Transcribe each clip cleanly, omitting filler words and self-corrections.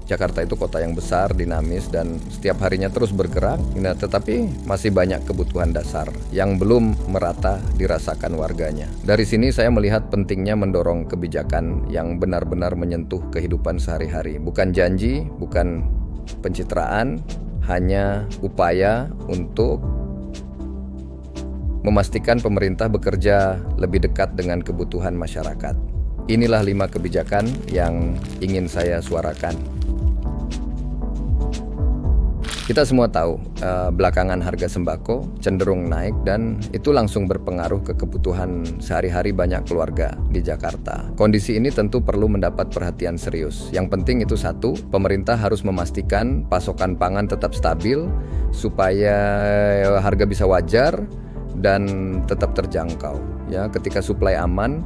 Jakarta itu kota yang besar, dinamis, dan setiap harinya terus bergerak. Nah, tetapi masih banyak kebutuhan dasar yang belum merata dirasakan warganya. Dari sini saya melihat pentingnya mendorong kebijakan yang benar-benar menyentuh kehidupan sehari-hari. Bukan janji, bukan pencitraan, hanya upaya untuk memastikan pemerintah bekerja lebih dekat dengan kebutuhan masyarakat. Inilah 5 kebijakan yang ingin saya suarakan. Kita semua tahu belakangan harga sembako cenderung naik dan itu langsung berpengaruh ke kebutuhan sehari-hari banyak keluarga di Jakarta. Kondisi ini tentu perlu mendapat perhatian serius. Yang penting itu satu, pemerintah harus memastikan pasokan pangan tetap stabil supaya harga bisa wajar dan tetap terjangkau. Ya, ketika suplai aman,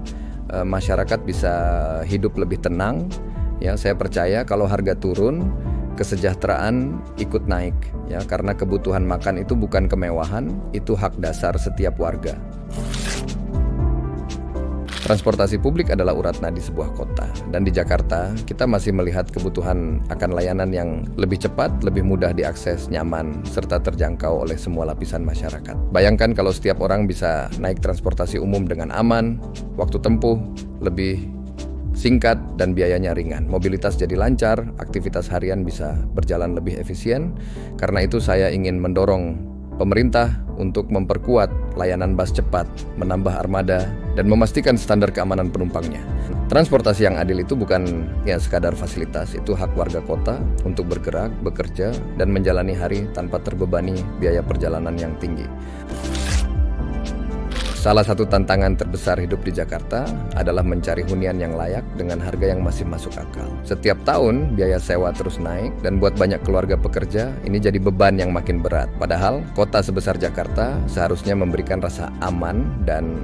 masyarakat bisa hidup lebih tenang. Ya, saya percaya kalau harga turun, kesejahteraan ikut naik, ya, karena kebutuhan makan itu bukan kemewahan, itu hak dasar setiap warga. Transportasi publik adalah urat nadi sebuah kota, dan di Jakarta kita masih melihat kebutuhan akan layanan yang lebih cepat, lebih mudah diakses, nyaman, serta terjangkau oleh semua lapisan masyarakat. Bayangkan kalau setiap orang bisa naik transportasi umum dengan aman, waktu tempuh lebih singkat dan biayanya ringan. Mobilitas jadi lancar, aktivitas harian bisa berjalan lebih efisien. Karena itu saya ingin mendorong pemerintah untuk memperkuat layanan bus cepat, menambah armada, dan memastikan standar keamanan penumpangnya. Transportasi yang adil itu bukan sekadar fasilitas, itu hak warga kota untuk bergerak, bekerja, dan menjalani hari tanpa terbebani biaya perjalanan yang tinggi. Salah satu tantangan terbesar hidup di Jakarta adalah mencari hunian yang layak dengan harga yang masih masuk akal. Setiap tahun biaya sewa terus naik dan buat banyak keluarga pekerja ini jadi beban yang makin berat. Padahal kota sebesar Jakarta seharusnya memberikan rasa aman dan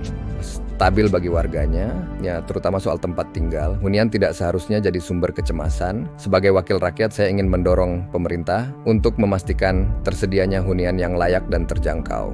stabil bagi warganya, ya, terutama soal tempat tinggal. Hunian tidak seharusnya jadi sumber kecemasan. Sebagai wakil rakyat, saya ingin mendorong pemerintah untuk memastikan tersedianya hunian yang layak dan terjangkau.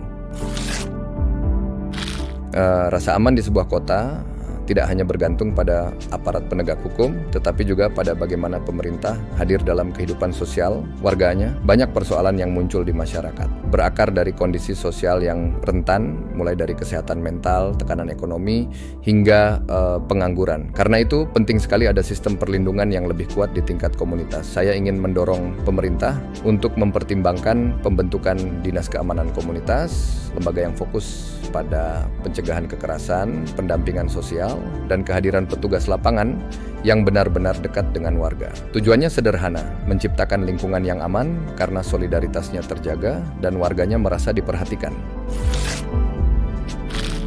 Rasa aman di sebuah kota tidak hanya bergantung pada aparat penegak hukum, tetapi juga pada bagaimana pemerintah hadir dalam kehidupan sosial warganya. Banyak persoalan yang muncul di masyarakat, berakar dari kondisi sosial yang rentan, mulai dari kesehatan mental, tekanan ekonomi, hingga pengangguran. Karena itu penting sekali ada sistem perlindungan yang lebih kuat di tingkat komunitas. Saya ingin mendorong pemerintah untuk mempertimbangkan pembentukan Dinas Keamanan Komunitas, lembaga yang fokus pada pencegahan kekerasan, pendampingan sosial, dan kehadiran petugas lapangan yang benar-benar dekat dengan warga. Tujuannya sederhana, menciptakan lingkungan yang aman karena solidaritasnya terjaga dan warganya merasa diperhatikan.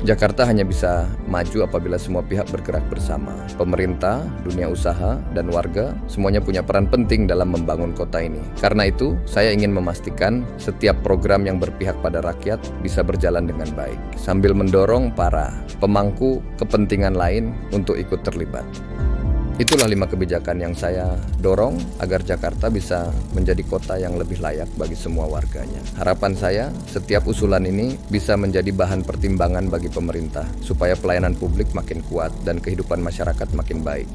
Jakarta hanya bisa maju apabila semua pihak bergerak bersama. Pemerintah, dunia usaha, dan warga semuanya punya peran penting dalam membangun kota ini. Karena itu, saya ingin memastikan setiap program yang berpihak pada rakyat bisa berjalan dengan baik, sambil mendorong para pemangku kepentingan lain untuk ikut terlibat. Itulah 5 kebijakan yang saya dorong agar Jakarta bisa menjadi kota yang lebih layak bagi semua warganya. Harapan saya, setiap usulan ini bisa menjadi bahan pertimbangan bagi pemerintah supaya pelayanan publik makin kuat dan kehidupan masyarakat makin baik.